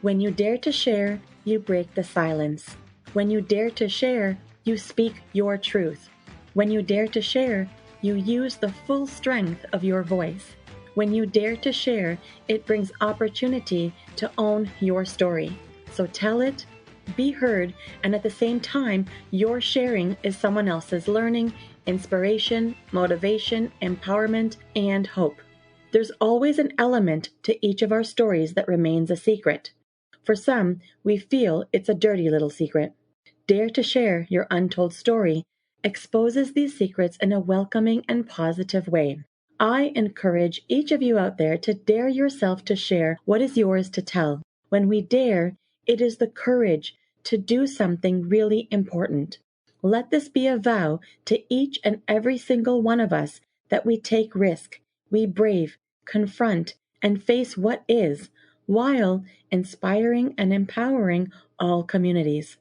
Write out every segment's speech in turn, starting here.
When you dare to share, you break the silence. When you dare to share, you speak your truth. When you dare to share, you use the full strength of your voice. When you dare to share, it brings opportunity to own your story. So tell it, be heard, and at the same time, your sharing is someone else's learning, inspiration, motivation, empowerment, and hope. There's always an element to each of our stories that remains a secret. For some, we feel it's a dirty little secret. Dare to share your untold story exposes these secrets in a welcoming and positive way. I encourage each of you out there to dare yourself to share what is yours to tell. When we dare, it is the courage to do something really important. Let this be a vow to each and every single one of us that we take risk, we brave, confront, and face what is, while inspiring and empowering all communities.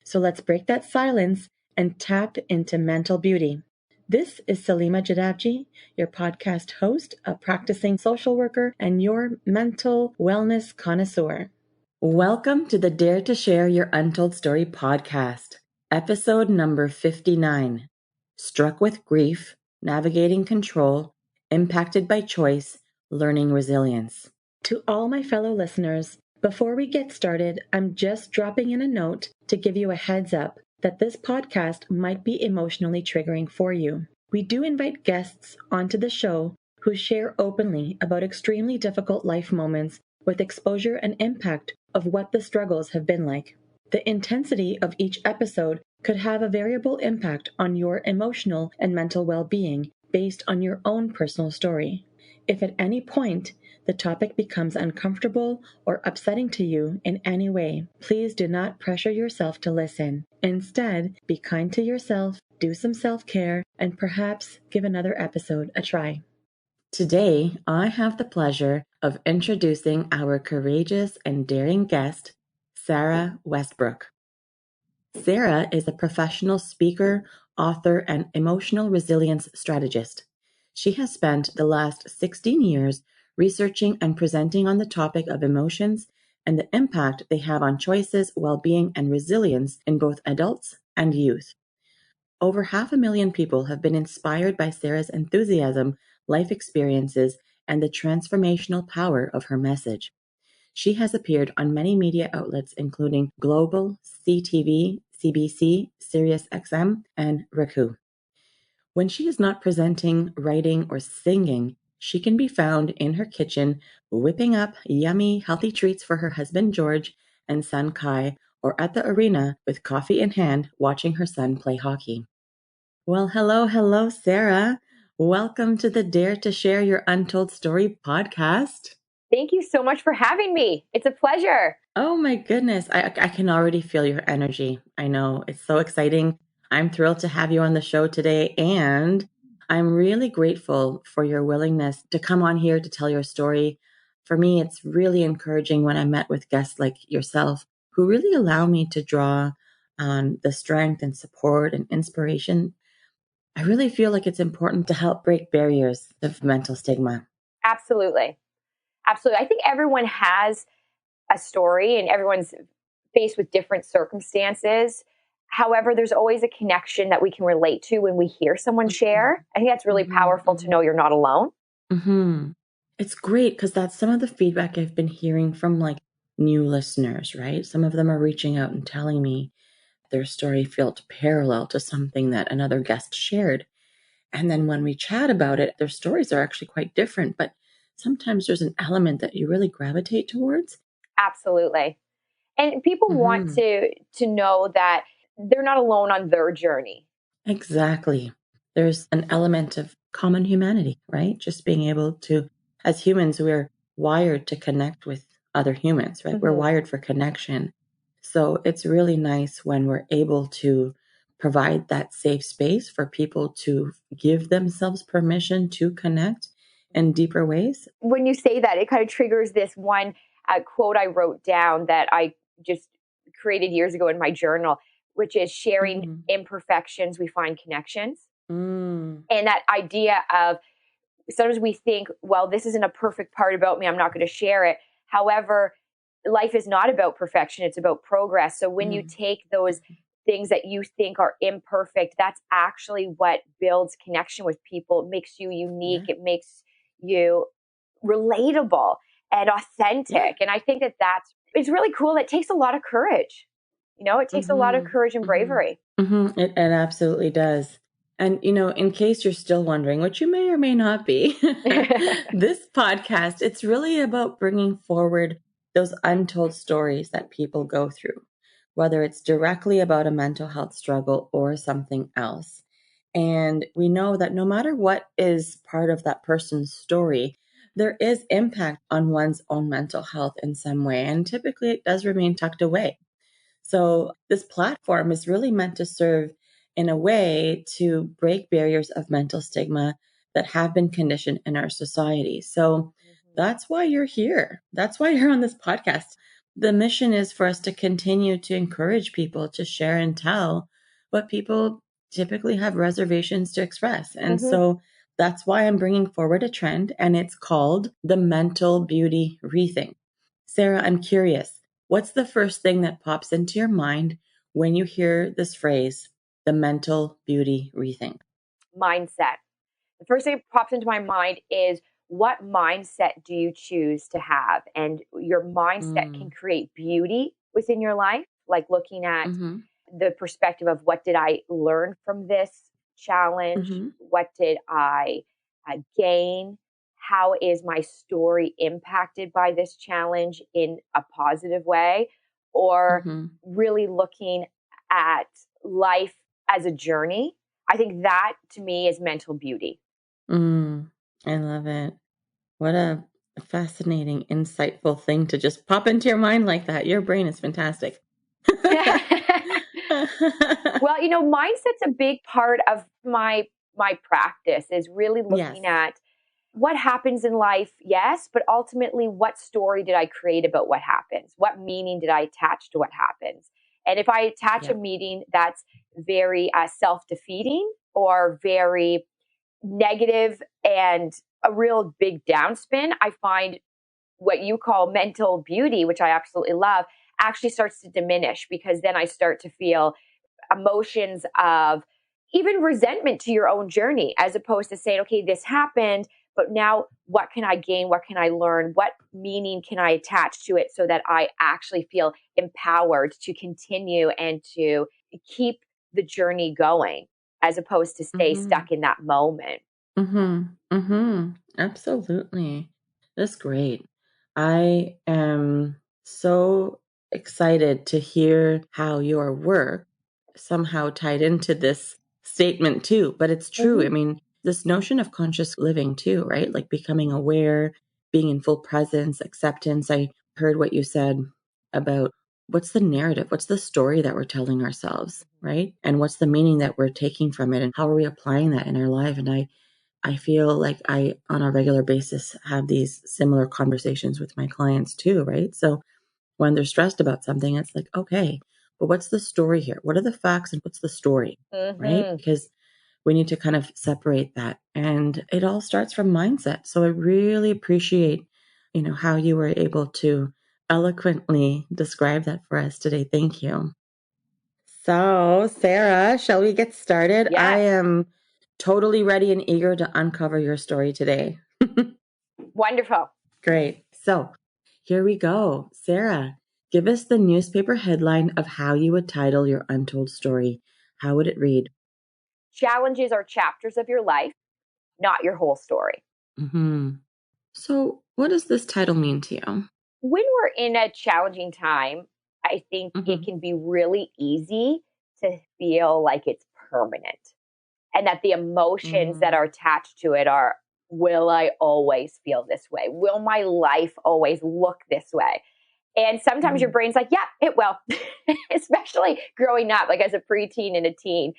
So let's break that silence and tap into mental beauty. This is Salima Jadavji, your podcast host, a practicing social worker, and your mental wellness connoisseur. Welcome to the Dare to Share Your Untold Story podcast, episode number 59. Struck with grief, navigating control, impacted by choice, learning resilience. To all my fellow listeners, before we get started, I'm just dropping in a note to give you a heads up that this podcast might be emotionally triggering for you. We do invite guests onto the show who share openly about extremely difficult life moments with exposure and impact of what the struggles have been like. The intensity of each episode could have a variable impact on your emotional and mental well-being based on your own personal story. If at any point the topic becomes uncomfortable or upsetting to you in any way, please do not pressure yourself to listen. Instead, be kind to yourself, do some self-care, and perhaps give another episode a try. Today, I have the pleasure of introducing our courageous and daring guest, Sara Westbrook. Sara is a professional speaker, author, and emotional resilience strategist. She has spent the last 16 years researching and presenting on the topic of emotions and the impact they have on choices, well-being, and resilience in both adults and youth. Over 500,000 people have been inspired by Sara's enthusiasm, life experiences, and the transformational power of her message. She has appeared on many media outlets including Global, CTV, CBC, SiriusXM, and Roku. When she is not presenting, writing, or singing, she can be found in her kitchen whipping up yummy, healthy treats for her husband George and son Kai, or at the arena with coffee in hand watching her son play hockey. Well, hello, Sara. Welcome to the Dare to Share Your Untold Story podcast. Thank you so much for having me. It's a pleasure. Oh my goodness. I can already feel your energy. I know. It's so exciting. I'm thrilled to have you on the show today. And I'm really grateful for your willingness to come on here to tell your story. For me, it's really encouraging when I met with guests like yourself who really allow me to draw on the strength and support and inspiration. I really feel like it's important to help break barriers of mental stigma. Absolutely. Absolutely. I think everyone has a story and everyone's faced with different circumstances. However, there's always a connection that we can relate to when we hear someone share. I think that's really powerful to know you're not alone. Mm-hmm. It's great because that's some of the feedback I've been hearing from like new listeners, right? Some of them are reaching out and telling me their story felt parallel to something that another guest shared. And then when we chat about it, their stories are actually quite different, but sometimes there's an element that you really gravitate towards. Absolutely. And people want to know that they're not alone on their journey. Exactly. There's an element of common humanity, right? Just being able to, as humans, we're wired to connect with other humans, right? We're wired for connection. So it's really nice when we're able to provide that safe space for people to give themselves permission to connect in deeper ways. When you say that, it kind of triggers this one quote I wrote down that I just created years ago in my journal, which is sharing imperfections, we find connections. And that idea of sometimes we think, well, this isn't a perfect part about me, I'm not going to share it. However, life is not about perfection. It's about progress. So when you take those things that you think are imperfect, that's actually what builds connection with people. It makes you unique. It makes you relatable and authentic. And I think that it's really cool. It takes a lot of courage. It takes a lot of courage and bravery. It absolutely does. And, in case you're still wondering, which you may or may not be, this podcast, it's really about bringing forward those untold stories that people go through, whether it's directly about a mental health struggle or something else. And we know that no matter what is part of that person's story, there is impact on one's own mental health in some way. And typically it does remain tucked away. So this platform is really meant to serve in a way to break barriers of mental stigma that have been conditioned in our society. So that's why you're here. That's why you're on this podcast. The mission is for us to continue to encourage people to share and tell what people typically have reservations to express. And so that's why I'm bringing forward a trend, and it's called the mental beauty rethink. Sara, I'm curious. What's the first thing that pops into your mind when you hear this phrase, the mental beauty rethink? Mindset. The first thing that pops into my mind is, what mindset do you choose to have? And your mindset can create beauty within your life, like looking at the perspective of, what did I learn from this challenge? What did I gain? How is my story impacted by this challenge in a positive way? Or really looking at life as a journey. I think that to me is mental beauty. I love it. What a fascinating, insightful thing to just pop into your mind like that. Your brain is fantastic. Well, mindset's a big part of my practice, is really looking at what happens in life, yes, but ultimately, what story did I create about what happens? What meaning did I attach to what happens? And if I attach a meaning that's very self-defeating or very negative and a real big downspin, I find what you call mental beauty, which I absolutely love, actually starts to diminish, because then I start to feel emotions of even resentment to your own journey, as opposed to saying, okay, this happened, but now what can I gain? What can I learn? What meaning can I attach to it so that I actually feel empowered to continue and to keep the journey going, as opposed to stay stuck in that moment? Absolutely. That's great. I am so excited to hear how your work somehow tied into this statement too. But it's true. I mean, this notion of conscious living too, right? Like becoming aware, being in full presence, acceptance. I heard what you said about what's the narrative? What's the story that we're telling ourselves, right? And what's the meaning that we're taking from it? And how are we applying that in our life? And I feel like I, on a regular basis, have these similar conversations with my clients too, right? So when they're stressed about something, it's like, okay, but what's the story here? What are the facts and what's the story, right? Because we need to kind of separate that. And it all starts from mindset. So I really appreciate, how you were able to eloquently describe that for us today. Thank you. So, Sara, shall we get started? Yes. I am totally ready and eager to uncover your story today. Wonderful. Great. So, here we go. Sara, give us the newspaper headline of how you would title your untold story. How would it read? Challenges are chapters of your life, not your whole story. So, what does this title mean to you? When we're in a challenging time, I think it can be really easy to feel like it's permanent, and that the emotions that are attached to it are, will I always feel this way? Will my life always look this way? And sometimes your brain's like, yeah, it will, especially growing up, like as a preteen and a teen.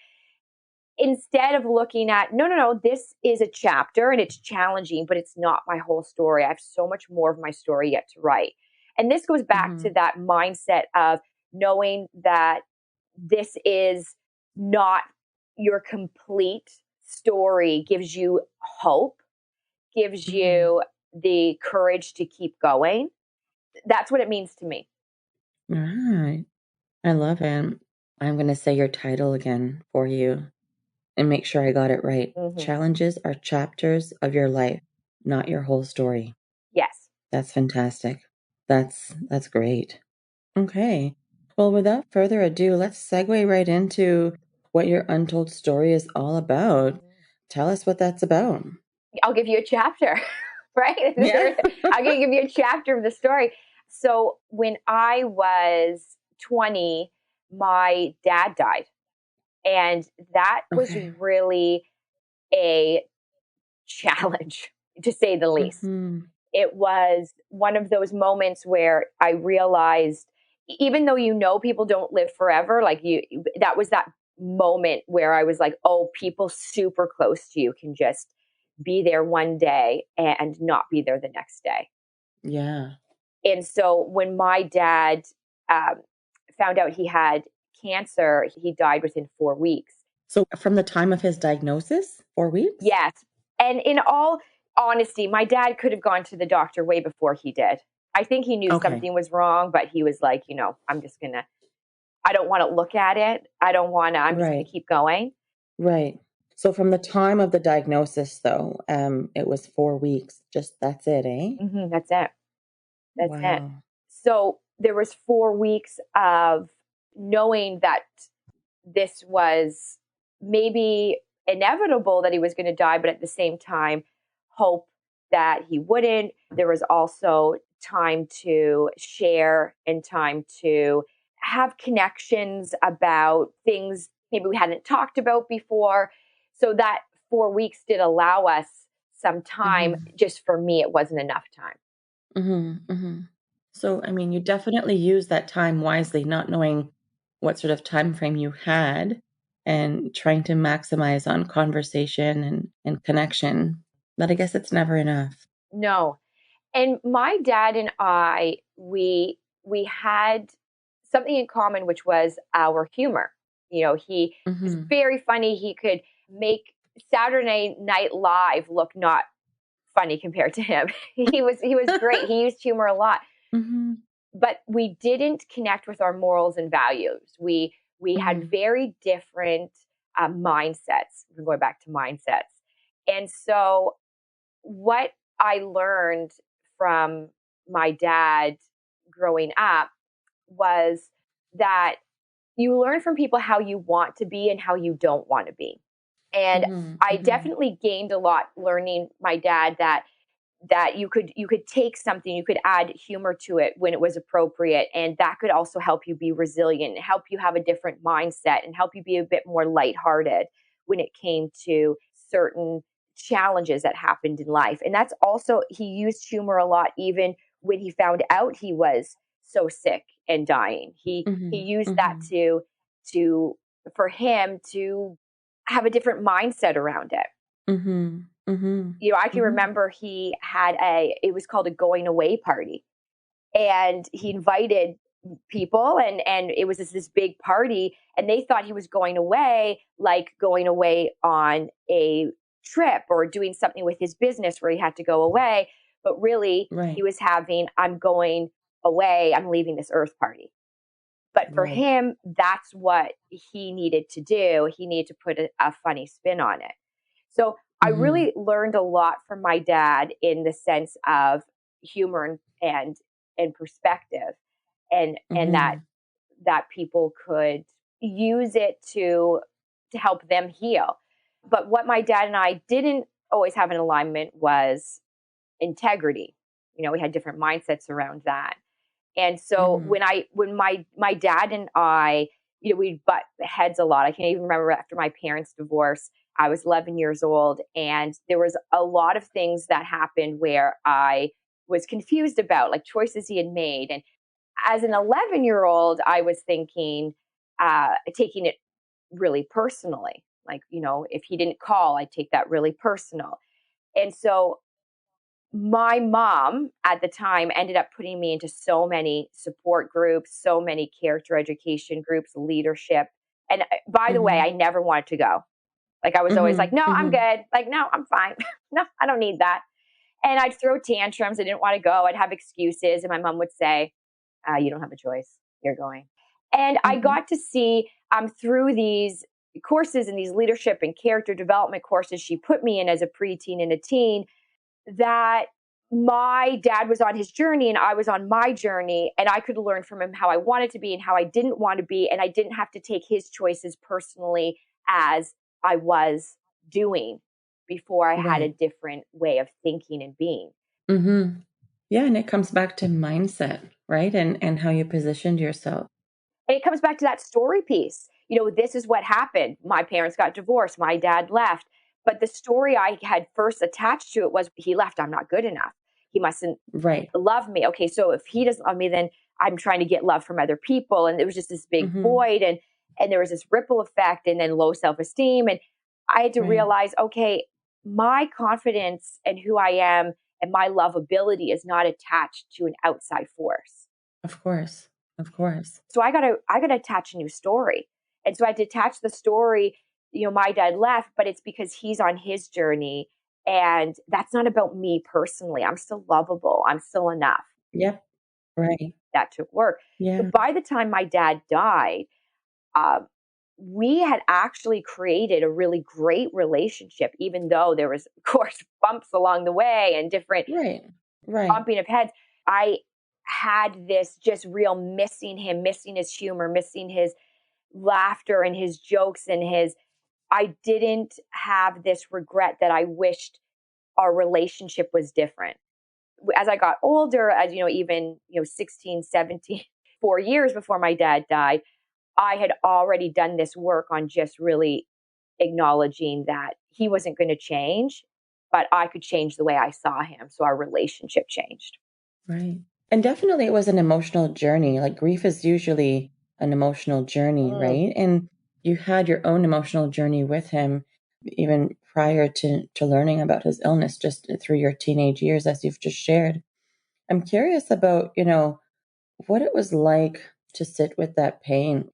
Instead of looking at, no, this is a chapter and it's challenging, but it's not my whole story. I have so much more of my story yet to write. And this goes back to that mindset of knowing that this is not your complete story, gives you hope, gives you the courage to keep going. that's what it means to me. All right. I love it. I'm going to say your title again for you and make sure I got it right. Mm-hmm. Challenges are chapters of your life, not your whole story. Yes. That's fantastic. That's great. Okay. Well, without further ado, let's segue right into what your untold story is all about. Tell us what that's about. I'll give you a chapter, right? Yeah. I'm going to give you a chapter of the story. So when I was 20, my dad died. And that was Okay. really a challenge, to say the least. Mm-hmm. It was one of those moments where I realized, even though people don't live forever, like that was that moment where I was like, oh, people super close to you can just be there one day and not be there the next day. Yeah. And so when my dad um, found out he had cancer, he died within 4 weeks. So from the time of his diagnosis, 4 weeks? Yes. And in all honesty, my dad could have gone to the doctor way before he did. I think he knew Okay. something was wrong, but he was like, I don't want to look at it. I'm just going Right. to keep going. Right. So from the time of the diagnosis, though, it was 4 weeks. Just that's it, eh? That's it. That's it. Wow. So there was 4 weeks of knowing that this was maybe inevitable that he was going to die, but at the same time, hope that he wouldn't. There was also time to share and time to have connections about things maybe we hadn't talked about before. So that 4 weeks did allow us some time. Mm-hmm. Just for me, it wasn't enough time. Mm-hmm. Mm-hmm. So, I mean, you definitely used that time wisely, not knowing what sort of time frame you had and trying to maximize on conversation and connection. But I guess it's never enough. No. And my dad and I, we had something in common, which was our humor. He was Mm-hmm. very funny. He could make Saturday Night Live look not funny compared to him. He was great. He used humor a lot, Mm-hmm. but we didn't connect with our morals and values. We had very different mindsets. We're going back to mindsets, and so what I learned from my dad growing up was that you learn from people how you want to be and how you don't want to be. And Mm-hmm. I Mm-hmm. definitely gained a lot learning my dad that you could take something, you could add humor to it when it was appropriate, and that could also help you be resilient, help you have a different mindset, and help you be a bit more lighthearted when it came to certain challenges that happened in life. And that's also, he used humor a lot even when he found out he was so sick and dying. He Mm-hmm. used that Mm-hmm. to for him to have a different mindset around it. Mm-hmm. Mm-hmm. I can Mm-hmm. remember he had it was called a going away party. And he invited people, and it was this big party, and they thought he was going away, like going away on a trip or doing something with his business where he had to go away. But really, he Right. was having, I'm going away, I'm leaving this earth party. But for Right. him, that's what he needed to do. He needed to put a funny spin on it. So I Mm-hmm. really learned a lot from my dad in the sense of humor and perspective, and that Mm-hmm. people could use it to help them heal. But what my dad and I didn't always have in alignment was integrity. We had different mindsets around that. And so Mm-hmm. when my dad and I, we butt heads a lot. I can't even remember after my parents' divorce. I was 11 years old, and there was a lot of things that happened where I was confused about, like choices he had made. And as an 11-year-old, I was thinking, taking it really personally. Like, if he didn't call, I'd take that really personal. And so my mom at the time ended up putting me into so many support groups, so many character education groups, leadership. And by the way, Mm-hmm. I never wanted to go. Like, I was always like, Mm-hmm. no, I'm Mm-hmm. good. Like, no, I'm fine. No, I don't need that. And I'd throw tantrums. I didn't want to go. I'd have excuses. And my mom would say, you don't have a choice. You're going. And I Mhm. got to see through these courses and these leadership and character development courses she put me in as a preteen and a teen, that my dad was on his journey and I was on my journey, and I could learn from him how I wanted to be and how I didn't want to be. And I didn't have to take his choices personally as I was doing before I had a Right. different way of thinking and being. Mhm. Yeah, and it comes back to mindset, right? And how you positioned yourself. And it comes back to that story piece. This is what happened. My parents got divorced. My dad left. But the story I had first attached to it was, he left. I'm not good enough. He mustn't Right. love me. Okay, so if he doesn't love me, then I'm trying to get love from other people. And there was just this big Mhm. void, and there was this ripple effect, and then low self-esteem. And I had to Right. realize, okay, my confidence and who I am and my lovability is not attached to an outside force. Of course. Of course. So I gotta attach a new story. And so I detach the story, my dad left, but it's because he's on his journey. And that's not about me personally. I'm still lovable. I'm still enough. Yep. Right. That took work. So Yeah. by the time my dad died, uh, we had actually created a really great relationship, even though there was, of course, bumps along the way and different Right. Right. bumping of heads. I had this just real missing him, missing his humor, missing his laughter and his jokes and his I didn't have this regret that I wished our relationship was different. As I got older, as even 16, 17, 4 years before my dad died, I had already done this work on just really acknowledging that he wasn't going to change, but I could change the way I saw him, so our relationship changed. Right. And definitely it was an emotional journey. Like grief is usually an emotional journey, Mm. right? And you had your own emotional journey with him even prior to learning about his illness just through your teenage years as you've just shared. I'm curious about, what it was like to sit with that pain.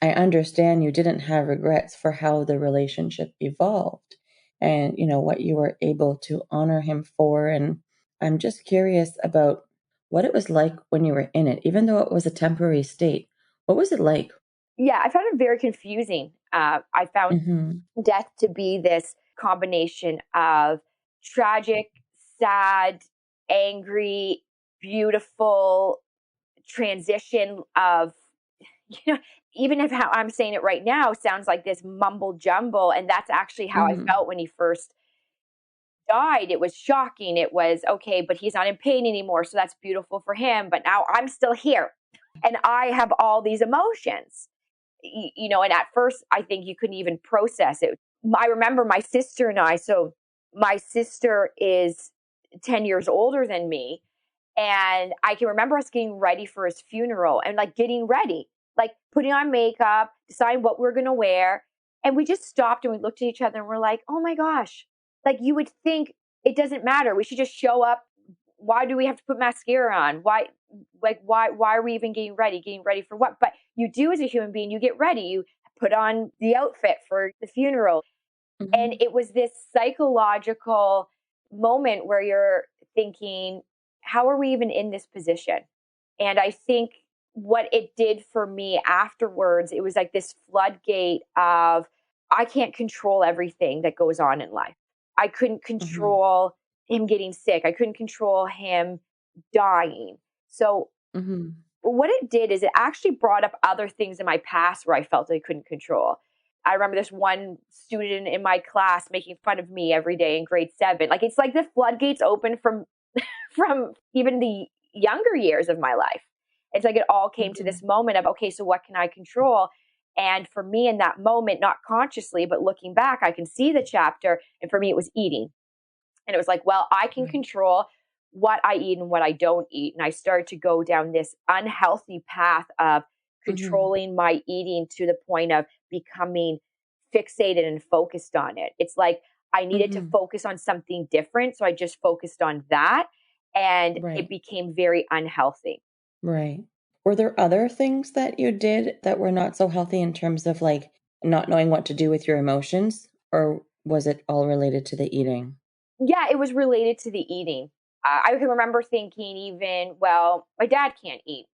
I understand you didn't have regrets for how the relationship evolved and, what you were able to honor him for. And I'm just curious about what it was like when you were in it, even though it was a temporary state. What was it like? Yeah, I found it very confusing. I found Mm-hmm. death to be this combination of tragic, sad, angry, beautiful transition of, you know, even if how I'm saying it right now sounds like this mumble jumble. And that's actually how I Mm-hmm. felt when he first died. It was shocking. It was okay, but he's not in pain anymore. So that's beautiful for him. But now I'm still here and I have all these emotions. And at first I think you couldn't even process it. I remember my sister and I, so my sister is 10 years older than me. And I can remember us getting ready for his funeral and like getting ready, like putting on makeup, deciding what we're going to wear. And we just stopped and we looked at each other and we're like, oh my gosh, like you would think it doesn't matter. We should just show up. Why do we have to put mascara on? Why are we even getting ready? Getting ready for what? But you do as a human being, you get ready. You put on the outfit for the funeral. And Mm-hmm. it was this psychological moment where you're thinking, how are we even in this position? And I think what it did for me afterwards, it was like this floodgate of, I can't control everything that goes on in life. I couldn't Mm-hmm. control him getting sick. I couldn't control him dying. So Mm-hmm. what it did is it actually brought up other things in my past where I felt I couldn't control. I remember this one student in my class making fun of me every day in grade 7. Like it's like the floodgates open from even the younger years of my life. It's like it all came to Mm-hmm. this moment of, okay, so what can I control? And for me in that moment, not consciously, but looking back, I can see the chapter. And for me, it was eating. And it was like, well, I can Right. control what I eat and what I don't eat. And I started to go down this unhealthy path of Mm-hmm. controlling my eating to the point of becoming fixated and focused on it. It's like I needed to Mm-hmm. focus on something different. So I just focused on that. And it Right. became very unhealthy. Right. Were there other things that you did that were not so healthy in terms of like not knowing what to do with your emotions, or was it all related to the eating? Yeah, it was related to the eating. I can remember thinking even, well, my dad can't eat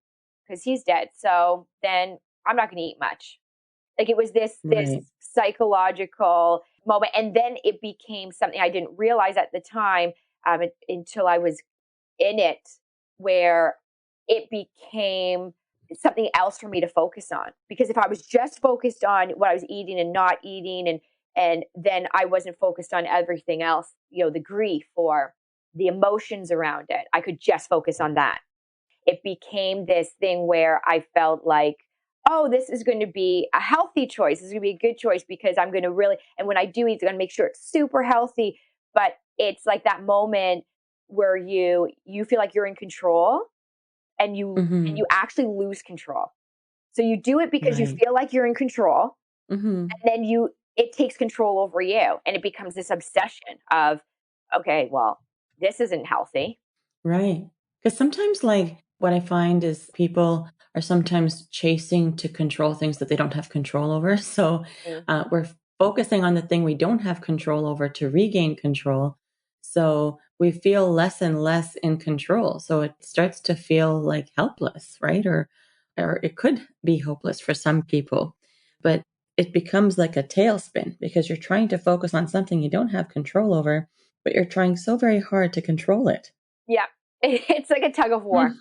because he's dead. So then I'm not going to eat much. Like it was this Right. psychological moment, and then it became something I didn't realize at the time, until I was in it, where it became something else for me to focus on. Because if I was just focused on what I was eating and not eating, and then I wasn't focused on everything else, the grief or the emotions around it, I could just focus on that. It became this thing where I felt like, oh, this is going to be a healthy choice. This is going to be a good choice because I'm going to really, and when I do eat, I'm going to make sure it's super healthy. But it's like that moment where you feel like you're in control, and Mm-hmm. you actually lose control. So you do it because you Right. feel like you're in control, Mm-hmm. and then it takes control over you, and it becomes this obsession of, okay, well, this isn't healthy. Right. Because sometimes, like, what I find is people are sometimes chasing to control things that they don't have control over. So Mm. we're focusing on the thing we don't have control over to regain control. So we feel less and less in control. So it starts to feel like helpless, right? Or it could be hopeless for some people. But it becomes like a tailspin because you're trying to focus on something you don't have control over, but you're trying so very hard to control it. Yeah, it's like a tug of war. Mm.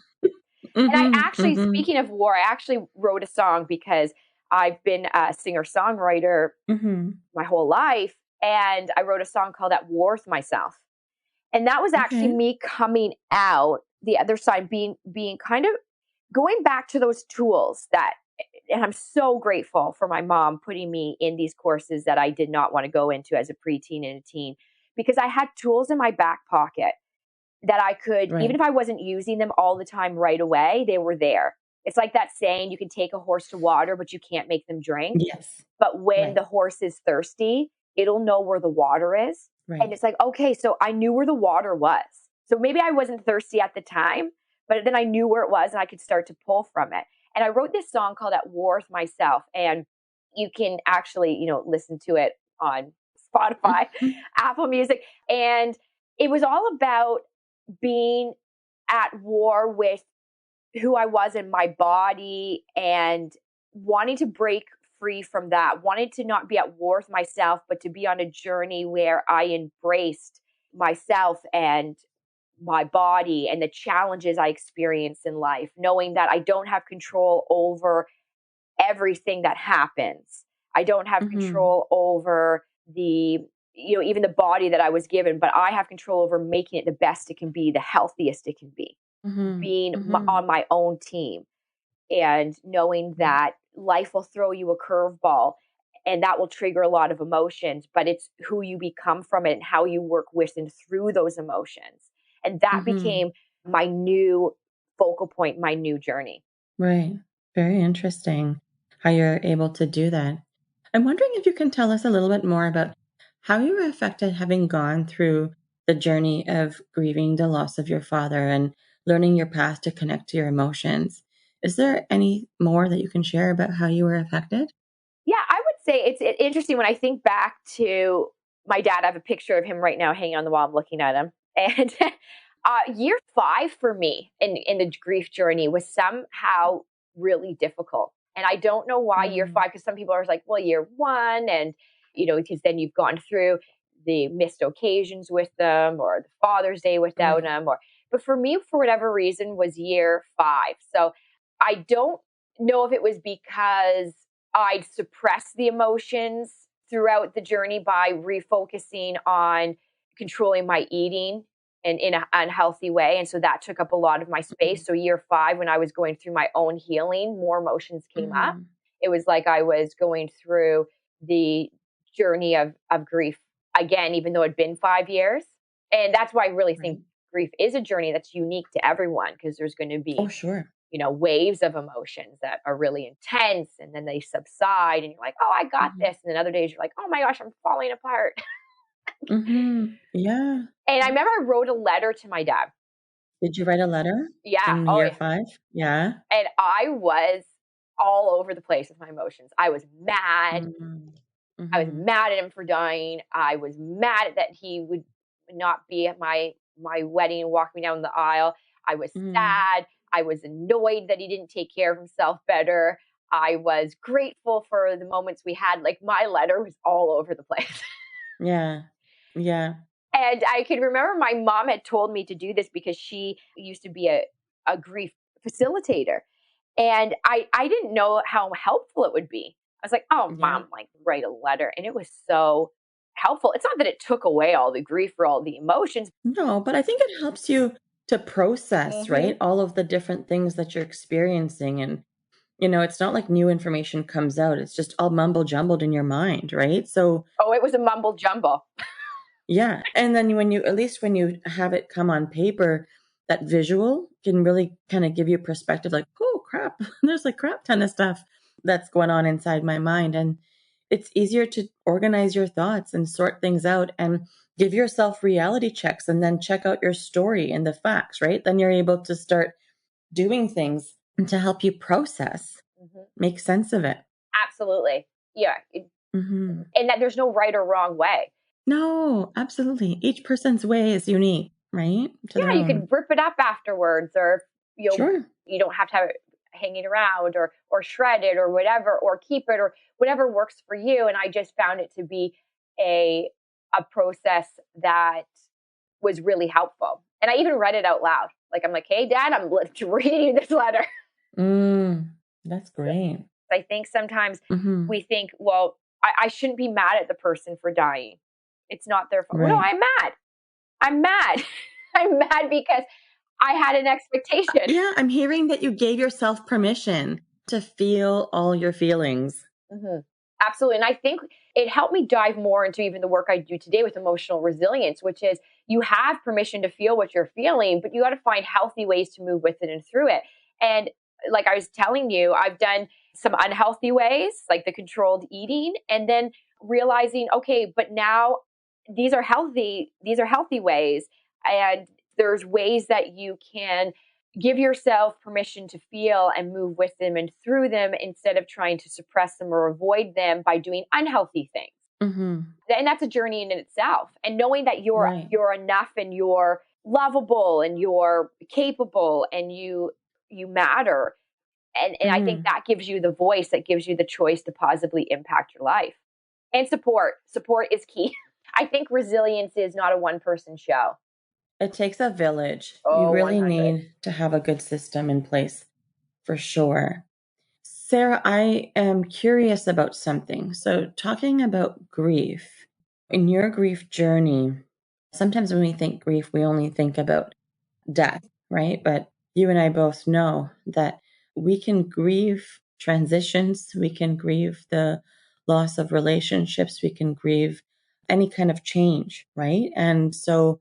And I Mhm, actually, mhm, speaking of war, I actually wrote a song because I've been a singer songwriter mhm. my whole life. And I wrote a song called At War with Myself. And that was actually Okay. me coming out the other side, being kind of going back to those tools that, and I'm so grateful for my mom putting me in these courses that I did not want to go into as a preteen and a teen, because I had tools in my back pocket that I could, even Right. if I wasn't using them all the time right away, they were there. It's like that saying, you can take a horse to water, but you can't make them drink. Yes. But when Right, the horse is thirsty, it'll know where the water is. And right. it's like, okay, so I knew where the water was. So maybe I wasn't thirsty at the time, but then I knew where it was and I could start to pull from it. And I wrote this song called At War with Myself. And you can actually, listen to it on Spotify, Mhm, Apple Music. And it was all about being at war with who I was in my body, and wanting to break free from that, wanted to not be at war with myself, but to be on a journey where I embraced myself and my body and the challenges I experience in life, knowing that I don't have control over everything that happens. I don't have mhm, control over even the body that I was given, but I have control over making it the best it can be, the healthiest it can be, mhm, being mhm. on my own team, and knowing Right. that life will throw you a curveball and that will trigger a lot of emotions, but it's who you become from it and how you work with and through those emotions. And that Mhm. became my new focal point, my new journey. Right. Very interesting how you're able to do that. I'm wondering if you can tell us a little bit more about how you were affected having gone through the journey of grieving the loss of your father and learning your path to connect to your emotions. Is there any more that you can share about how you were affected? Yeah, I would say it's interesting when I think back to my dad. I have a picture of him right now hanging on the wall. I'm looking at him. And year 5 for me in the grief journey was somehow really difficult. And I don't know why year Mm, 5, because some people are like, well, year 1, and, because then you've gone through the missed occasions with them or the Father's Day without right. them. But for me, for whatever reason, was year 5. So I don't know if it was because I'd suppress the emotions throughout the journey by refocusing on controlling my eating and in an unhealthy way. And so that took up a lot of my space. Mhm, So year 5, when I was going through my own healing, more emotions came up. mhm. It was like I was going through the journey of grief again, even though it'd been 5 years. And that's why I really think Right. grief is a journey that's unique to everyone, because there's going to Oh, be sure. waves of emotions that are really intense, and then they subside and you're like, oh, I got Mhm. this. And then other days you're like, oh my gosh, I'm falling apart. Mhm. Yeah. And I remember I wrote a letter to my dad. Did you write a letter Yeah. in Oh, year yeah. 5? Yeah. And I was all over the place with my emotions. I was mad. Mhm. I was Mhm. mad at him for dying. I was mad that he would not be at my wedding and walk me down the aisle. I was Mm. sad. I was annoyed that he didn't take care of himself better. I was grateful for the moments we had. Like my letter was all over the place. Yeah. Yeah. And I can remember my mom had told me to do this because she used to be a grief facilitator. And I didn't know how helpful it would be. I was like, oh, Yeah. mom, like write a letter. And it was so helpful. It's not that it took away all the grief or all the emotions. No, but I think it helps you to process, Hmm. right? All of the different things that you're experiencing. And, it's not like new information comes out. It's just all mumble jumbled in your mind, right? So, Oh, it was a mumble jumble. yeah. And then at least when you have it come on paper, that visual can really kind of give you perspective like, oh, crap, there's like crap ton of stuff that's going on inside my mind. And it's easier to organize your thoughts and sort things out and give yourself reality checks and then check out your story and the facts, right? Then you're able to start doing things to help you process, Hmm. make sense of it. Absolutely. Yeah. Hmm. And that there's no right or wrong way. No, absolutely. Each person's way is unique, right? To their Yeah, you own. could rip it up afterwards, or Sure. you don't have to have it hanging around, or shred it or whatever, or keep it or whatever works for you. And I just found it to be a a process that was really helpful. And I even read it out loud. Like I'm like, hey dad, I'm reading you this letter. Mm, that's great. I think sometimes Hmm. we think, well, I shouldn't be mad at the person for dying. It's not their fault. Well, no, Right. I'm mad. I'm mad. I'm mad because I had an expectation. Yeah, I'm hearing that you gave yourself permission to feel all your feelings. Hmm. Absolutely. And I think it helped me dive more into even the work I do today with emotional resilience, which is you have permission to feel what you're feeling, but you got to find healthy ways to move with it and through it. And like I was telling you, I've done some unhealthy ways, like the controlled eating, and then realizing, okay, but now these are healthy ways. And there's ways that you can give yourself permission to feel and move with them and through them instead of trying to suppress them or avoid them by doing unhealthy things. Hmm. And that's a journey in itself. And knowing that Right. you're enough and you're lovable and you're capable and you matter. And I think Hmm. that gives you the voice, that gives you the choice to positively impact your life. And support. Support is key. I think resilience is not a one person show. It takes a village. You Oh, really 100. need to have a good system in place for sure. Sarah, I am curious about something. So, talking about grief, in your grief journey, sometimes when we think grief, we only think about death, right? But you and I both know that we can grieve transitions, we can grieve the loss of relationships, we can grieve any kind of change, right? And so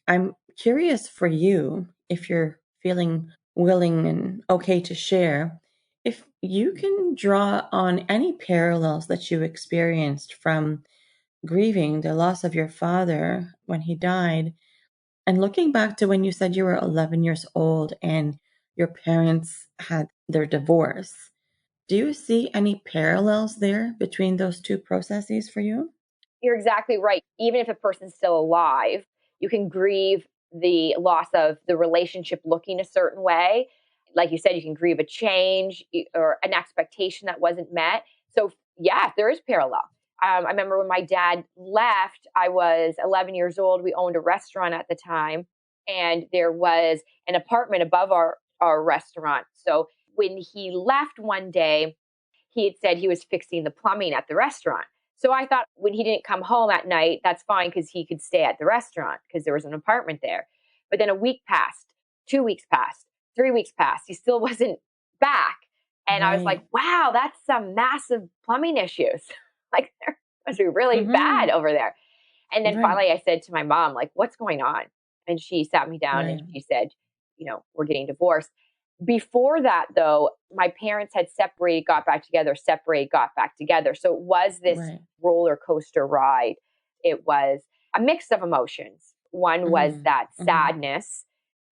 I'm curious for you, if you're feeling willing and okay to share, if you can draw on any parallels that you experienced from grieving the loss of your father when he died and looking back to when you said you were 11 years old and your parents had their divorce, do you see any parallels there between those two processes for you? You're exactly right. Even if a person's still alive, you can grieve the loss of the relationship looking a certain way. Like you said, you can grieve a change or an expectation that wasn't met. So, yeah, there is parallel. I remember when my dad left, I was 11 years old. We owned a restaurant at the time, and there was an apartment above our restaurant. So, when he left one day, he had said he was fixing the plumbing at the restaurant. So I thought when he didn't come home at night, that's fine because he could stay at the restaurant because there was an apartment there. But then a week passed, 2 weeks passed, 3 weeks passed. He still wasn't back. And I was like, Right. wow, that's some massive plumbing issues. Like, there must be really bad Mm-hmm. over there. And then Right. finally I said to my mom, like, what's going on? And she sat me down and Right. she said, we're getting divorced. Before that, though, my parents had separated, got back together, separated, got back together. So it was this Right. roller coaster ride. It was a mix of emotions. One was Mm-hmm. that Mm-hmm. sadness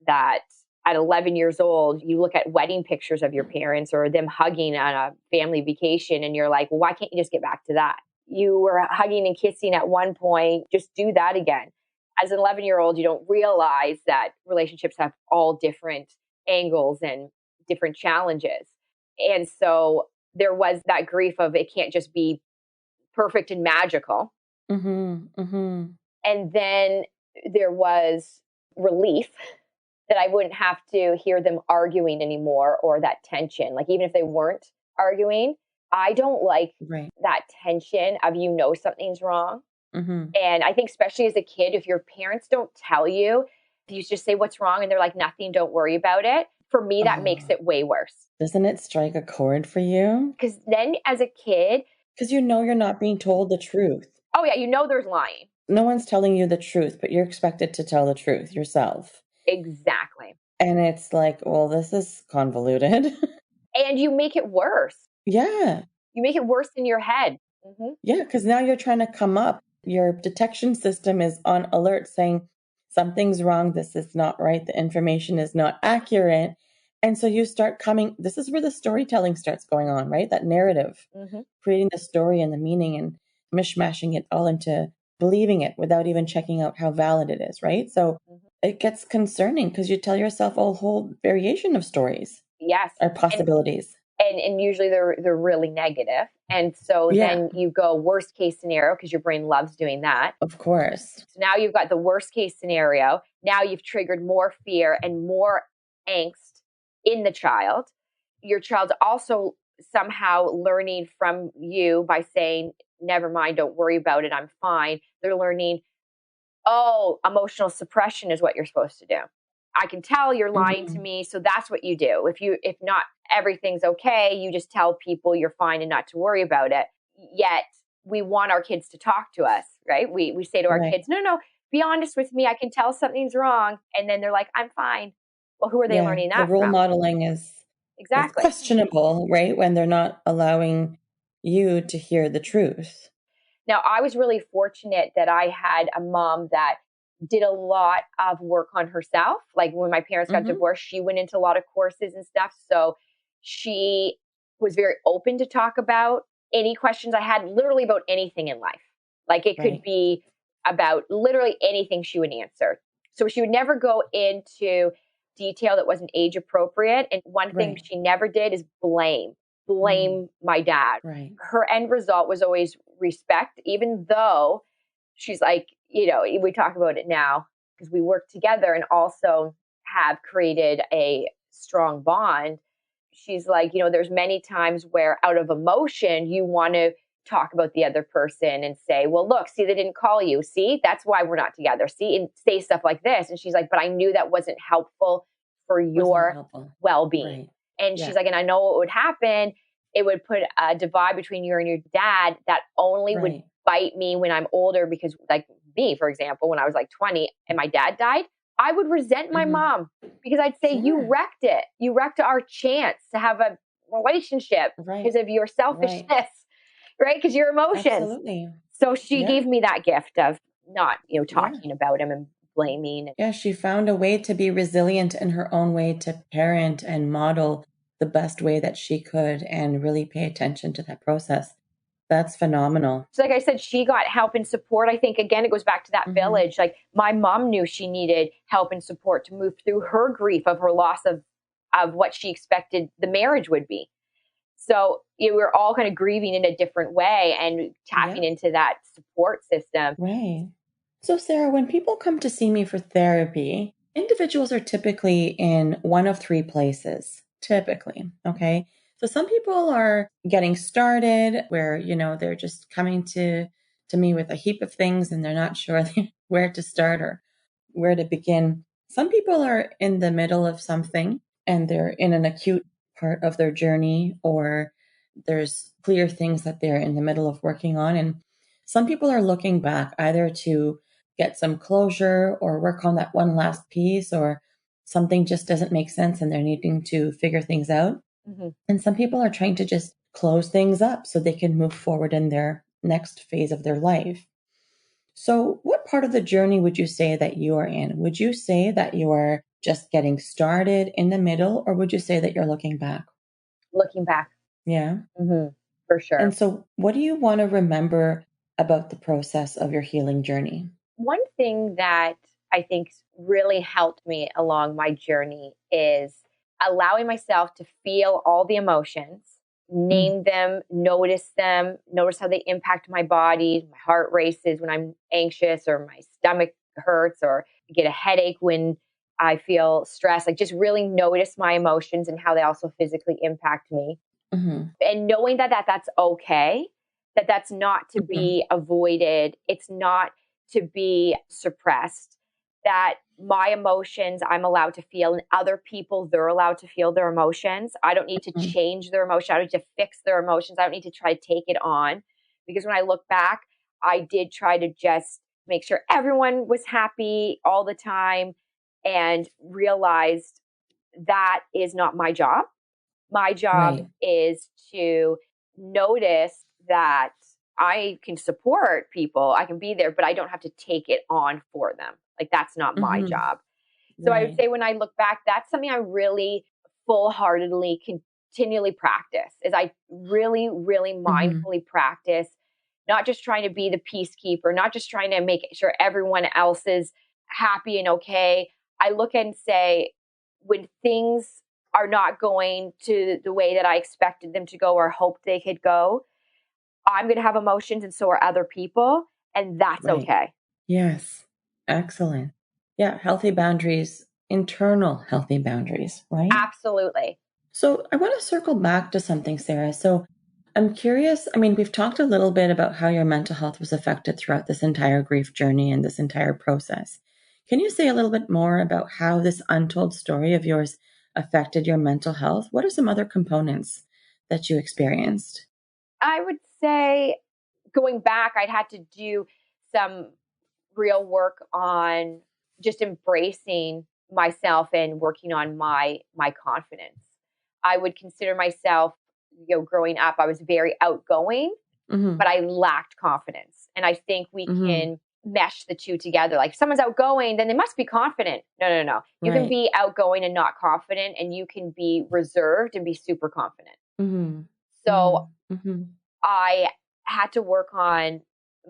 that at 11 years old, you look at wedding pictures of your parents or them hugging on a family vacation, and you're like, well, why can't you just get back to that? You were hugging and kissing at one point, just do that again. as an 11-year-old, you don't realize that relationships have all different angles and different challenges. And so there was that grief of it can't just be perfect and magical. And then there was relief that I wouldn't have to hear them arguing anymore, or that tension. Like, even if they weren't arguing, I don't like that tension of, something's wrong. And I think especially as a kid, if your parents don't tell you, you just say what's wrong and they're like, nothing, don't worry about it. For me, that makes it way worse. Doesn't it strike a chord for you? Because then as a kid, because you're not being told the truth. Oh yeah, there's lying. No one's telling you the truth, but you're expected to tell the truth yourself. Exactly. And it's like, well, this is convoluted. And you make it worse. Yeah. You make it worse in your head. Yeah, because now you're trying to come up. Your detection system is on alert saying something's wrong. This is not right. The information is not accurate. And so you start coming. This is where the storytelling starts going on, right? That narrative, creating the story and the meaning and mishmashing it all into believing it without even checking out how valid it is, right? So it gets concerning because you tell yourself a whole variation of stories. Yes. Or possibilities. And usually they're really negative. And so then you go worst case scenario, because your brain loves doing that. Of course. So now you've got the worst case scenario. Now you've triggered more fear and more angst in the child. Your child's also somehow learning from you by saying, never mind, don't worry about it, I'm fine. They're learning, oh, emotional suppression is what you're supposed to do. I can tell you're lying to me, so that's what you do. If not everything's okay, you just tell people you're fine and not to worry about it. Yet we want our kids to talk to us, right? We say to our kids, no, be honest with me. I can tell something's wrong. And then they're like, I'm fine. Well, who are they learning that from? The role from? modeling is questionable, right? When they're not allowing you to hear the truth. Now, I was really fortunate that I had a mom that did a lot of work on herself. Like when my parents got divorced, she went into a lot of courses and stuff. So she was very open to talk about any questions I had, literally about anything in life. Like it could be about literally anything she would answer. So she would never go into detail that wasn't age appropriate. And one thing she never did is blame my dad. Her end result was always respect, even though she's like, we talk about it now because we work together and also have created a strong bond. She's like, there's many times where out of emotion, you want to talk about the other person and say, well, look, see, they didn't call you. See, that's why we're not together. See, and say stuff like this. And she's like, but I knew that wasn't helpful for your well-being. And she's like, and I know what would happen. It would put a divide between you and your dad that only would bite me when I'm older, because like me, for example, when I was like 20 and my dad died, I would resent my mom because I'd say, you wrecked it. You wrecked our chance to have a relationship because of your selfishness, right? Because your emotions. Absolutely. So she gave me that gift of not, talking about him and blaming. Yeah, she found a way to be resilient in her own way, to parent and model the best way that she could and really pay attention to that process. That's phenomenal. So like I said, she got help and support. I think, again, it goes back to that village. Like my mom knew she needed help and support to move through her grief of her loss of what she expected the marriage would be. So we're all kind of grieving in a different way and tapping into that support system. Right. So Sara, when people come to see me for therapy, individuals are typically in one of three places, typically. Okay. So some people are getting started where, they're just coming to me with a heap of things and they're not sure where to start or where to begin. Some people are in the middle of something and they're in an acute part of their journey, or there's clear things that they're in the middle of working on. And some people are looking back either to get some closure or work on that one last piece, or something just doesn't make sense and they're needing to figure things out. And some people are trying to just close things up so they can move forward in their next phase of their life. So what part of the journey would you say that you are in? Would you say that you are just getting started, in the middle, or would you say that you're looking back? Looking back. Yeah. For sure. And so what do you want to remember about the process of your healing journey? One thing that I think really helped me along my journey is allowing myself to feel all the emotions, Mm. name them, notice how they impact my body. My heart races when I'm anxious, or my stomach hurts, or get a headache when I feel stressed. Like, just really notice my emotions and how they also physically impact me. Mm-hmm. And knowing that's okay, that's not to Mm-hmm. be avoided, it's not to be suppressed, that my emotions I'm allowed to feel, and other people, they're allowed to feel their emotions. I don't need to Mm-hmm. change their emotion, I don't need to fix their emotions, I don't need to try to take it on. Because when I look back, I did try to just make sure everyone was happy all the time, and realized that is not my job. My job Right. is to notice that I can support people, I can be there, but I don't have to take it on for them. Like, that's not my Mm-hmm. job. So I would Right. say when I look back, that's something I really full heartedly continually practice, is I really, really Mm-hmm. mindfully practice, not just trying to be the peacekeeper, not just trying to make sure everyone else is happy and okay. I look and say, when things are not going to the way that I expected them to go or hoped they could go, I'm going to have emotions, and so are other people. And that's Right. okay. Yes. Excellent. Yeah. Healthy boundaries, internal healthy boundaries, right? Absolutely. So I want to circle back to something, Sarah. So I'm curious. I mean, we've talked a little bit about how your mental health was affected throughout this entire grief journey and this entire process. Can you say a little bit more about how this untold story of yours affected your mental health? What are some other components that you experienced? I would say, going back, I'd had to do some real work on just embracing myself and working on my confidence. I would consider myself, growing up, I was very outgoing, Mm-hmm. but I lacked confidence. And I think we Mm-hmm. can mesh the two together. Like, if someone's outgoing, then they must be confident. No, no, no. You can Right. be outgoing and not confident, and you can be reserved and be super confident. Mm-hmm. So Mm-hmm. I had to work on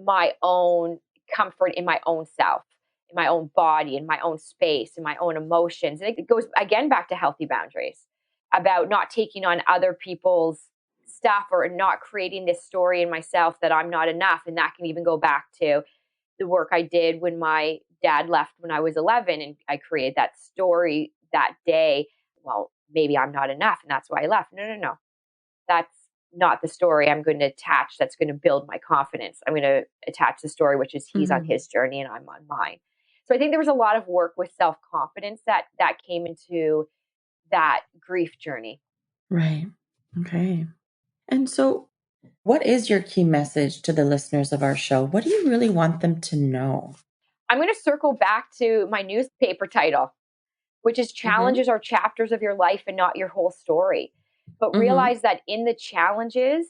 my own comfort in my own self, in my own body, in my own space, in my own emotions. And it goes again back to healthy boundaries, about not taking on other people's stuff, or not creating this story in myself that I'm not enough. And that can even go back to the work I did when my dad left when I was 11, and I created that story that day. Well, maybe I'm not enough, and that's why I left. No, no, no. That's not the story I'm going to attach, that's going to build my confidence. I'm going to attach the story, which is he's on Mm-hmm. his journey and I'm on mine. So I think there was a lot of work with self-confidence that came into that grief journey. Right. Okay. And so, what is your key message to the listeners of our show? What do you really want them to know? I'm going to circle back to my newspaper title, which is Mm-hmm. challenges are chapters of your life and not your whole story. But Mm-hmm. realize that in the challenges,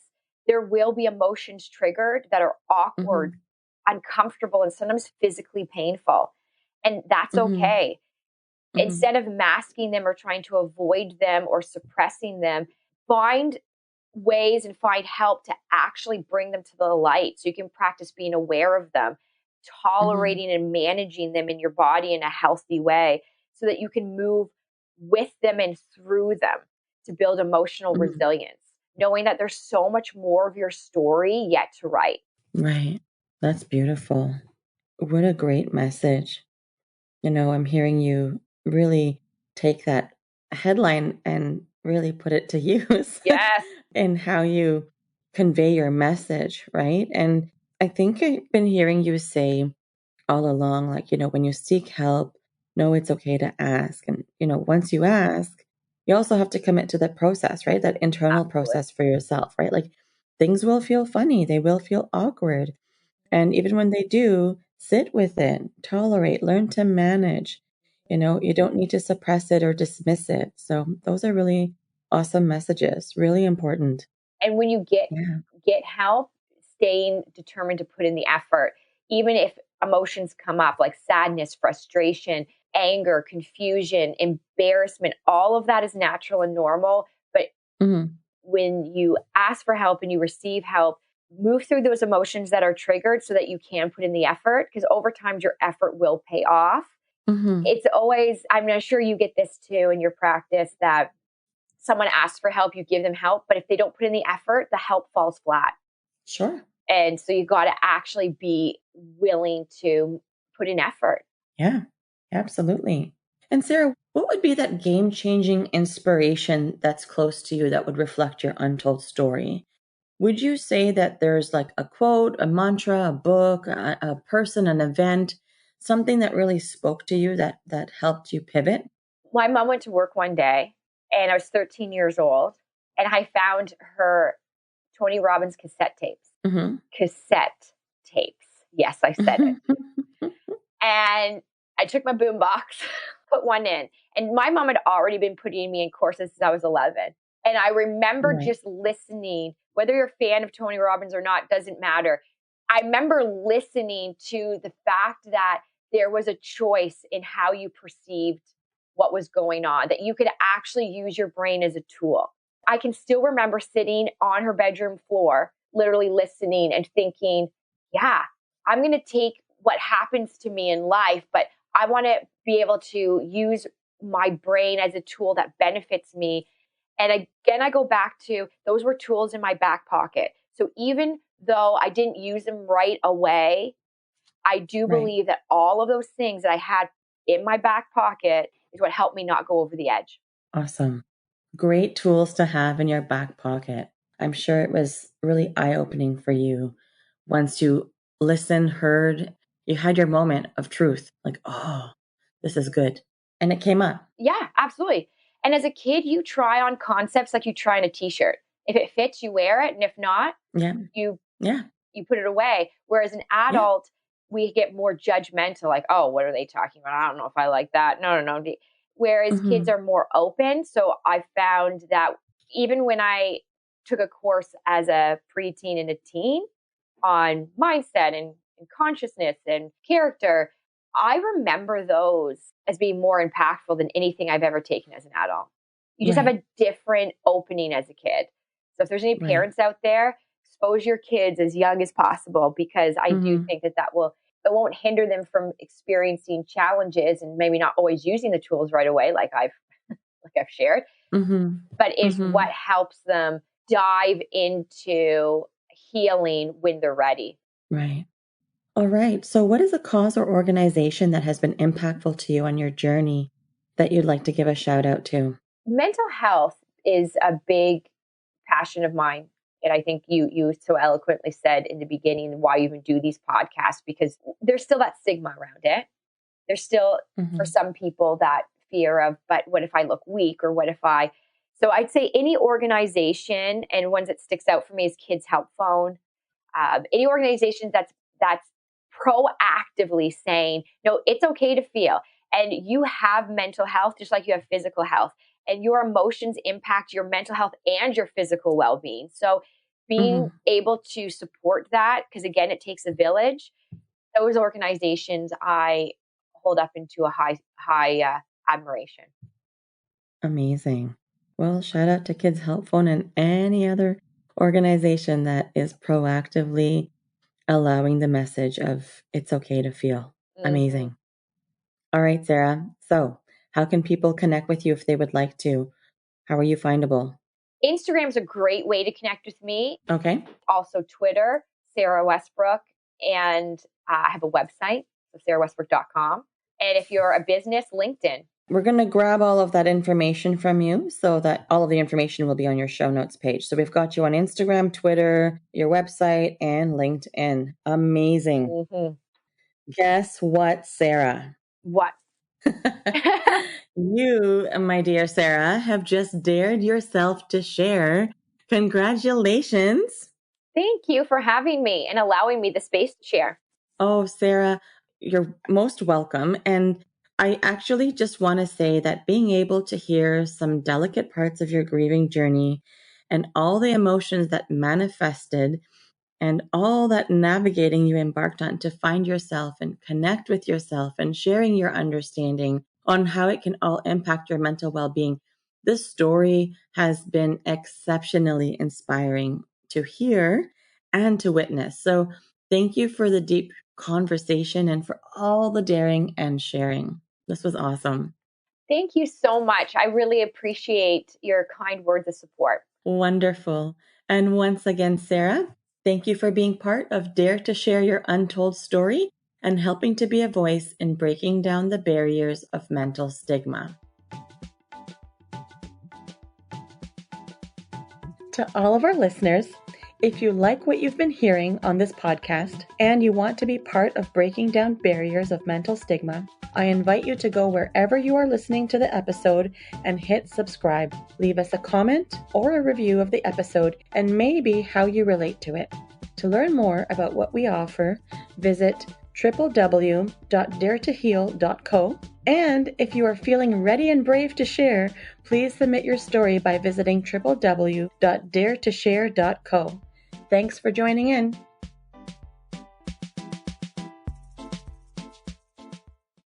there will be emotions triggered that are awkward, Mm-hmm. uncomfortable, and sometimes physically painful. And that's Mm-hmm. okay. Mm-hmm. Instead of masking them or trying to avoid them or suppressing them, find ways and find help to actually bring them to the light, so you can practice being aware of them, Mm-hmm. tolerating and managing them in your body in a healthy way, so that you can move with them and through them to build emotional Mm-hmm. resilience, knowing that there's so much more of your story yet to write. Right. That's beautiful. What a great message. I'm hearing you really take that headline and really put it to use Yes. in how you convey your message, right? And I think I've been hearing you say all along, like, when you seek help, know it's okay to ask. And, once you ask, you also have to commit to the process, right? That internal Absolutely. process for yourself, right? Like, things will feel funny, they will feel awkward. And even when they do, sit with it, tolerate, learn to manage. You don't need to suppress it or dismiss it. So, those are really awesome messages, really important. And when you Yeah. get help, staying determined to put in the effort, even if emotions come up like sadness, frustration, anger, confusion, embarrassment, all of that is natural and normal. But Hmm. when you ask for help and you receive help, move through those emotions that are triggered so that you can put in the effort, because over time your effort will pay off. It's always, I'm not sure you get this too in your practice, that someone asks for help, you give them help, but if they don't put in the effort, the help falls flat. Sure. And so you got to actually be willing to put in effort. Yeah, absolutely. And Sara, what would be that game-changing inspiration that's close to you that would reflect your untold story? Would you say that there's like a quote, a mantra, a book, a person, an event, something that really spoke to you that helped you pivot? My mom went to work one day and I was 13 years old and I found her Tony Robbins cassette tapes. Mm-hmm. Cassette tapes. Yes, I said it. And I took my boombox, put one in. And my mom had already been putting me in courses since I was 11. And I remember Right. just listening, whether you're a fan of Tony Robbins or not, doesn't matter. I remember listening to the fact that there was a choice in how you perceived what was going on, that you could actually use your brain as a tool. I can still remember sitting on her bedroom floor, literally listening and thinking, yeah, I'm going to take what happens to me in life, but I want to be able to use my brain as a tool that benefits me. And again, I go back to those were tools in my back pocket. So even though I didn't use them right away, I do Right. believe that all of those things that I had in my back pocket is what helped me not go over the edge. Awesome. Great tools to have in your back pocket. I'm sure it was really eye-opening for you once you listened, heard, you had your moment of truth. Like, oh, this is good. And it came up. Yeah, absolutely. And as a kid, you try on concepts like you try on a t-shirt. If it fits, you wear it. And if not, Yeah. you Yeah. you put it away. Whereas an Yeah. adult, we get more judgmental, like, oh, what are they talking about? I don't know if I like that. No, no, no. Whereas kids Mm-hmm. are more open. So I found that even when I took a course as a preteen and a teen on mindset and consciousness and character, I remember those as being more impactful than anything I've ever taken as an adult. You just have Right. a different opening as a kid. So if there's any Right. parents out there, expose your kids as young as possible, because I do Mm-hmm. think that it won't hinder them from experiencing challenges and maybe not always using the tools right away, like I've shared, Mm-hmm. but is Mm-hmm. what helps them dive into healing when they're ready. Right. All right. So what is a cause or organization that has been impactful to you on your journey that you'd like to give a shout out to? Mental health is a big passion of mine. And I think you so eloquently said in the beginning why you even do these podcasts, because there's still that stigma around it. There's still, for Mm-hmm. some people, that fear of, but what if I look weak, or what if I? So I'd say any organization, and ones that sticks out for me is Kids Help Phone. Any organization that's proactively saying, no, it's okay to feel, and you have mental health just like you have physical health, and your emotions impact your mental health and your physical well-being. So being Mm-hmm. able to support that, because again, it takes a village. Those organizations I hold up into a high admiration. Amazing. Well, shout out to Kids Help Phone and any other organization that is proactively allowing the message of it's okay to feel. Mm-hmm. Amazing. All right, Sara. So, how can people connect with you if they would like to? How are you findable? Instagram's a great way to connect with me. Okay. Also Twitter, Sara Westbrook, and I have a website, so sarawestbrook.com. And if you're a business, LinkedIn. We're going to grab all of that information from you so that all of the information will be on your show notes page. So we've got you on Instagram, Twitter, your website, and LinkedIn. Amazing. Mm-hmm. Guess what, Sara? What? You, my dear Sara, have just dared yourself to share. Congratulations. Thank you for having me and allowing me the space to share. Oh, Sara, you're most welcome. And I actually just want to say that being able to hear some delicate parts of your grieving journey and all the emotions that manifested and all that navigating you embarked on to find yourself and connect with yourself and sharing your understanding on how it can all impact your mental well-being. This story has been exceptionally inspiring to hear and to witness. So thank you for the deep conversation and for all the daring and sharing. This was awesome. Thank you so much. I really appreciate your kind words of support. Wonderful. And once again, Sara, thank you for being part of Dare to Share Your Untold Story and helping to be a voice in breaking down the barriers of mental stigma. To all of our listeners, if you like what you've been hearing on this podcast and you want to be part of breaking down barriers of mental stigma, I invite you to go wherever you are listening to the episode and hit subscribe. Leave us a comment or a review of the episode and maybe how you relate to it. To learn more about what we offer, visit www.daretoheal.co. And if you are feeling ready and brave to share, please submit your story by visiting www.daretoshare.co. Thanks for joining in.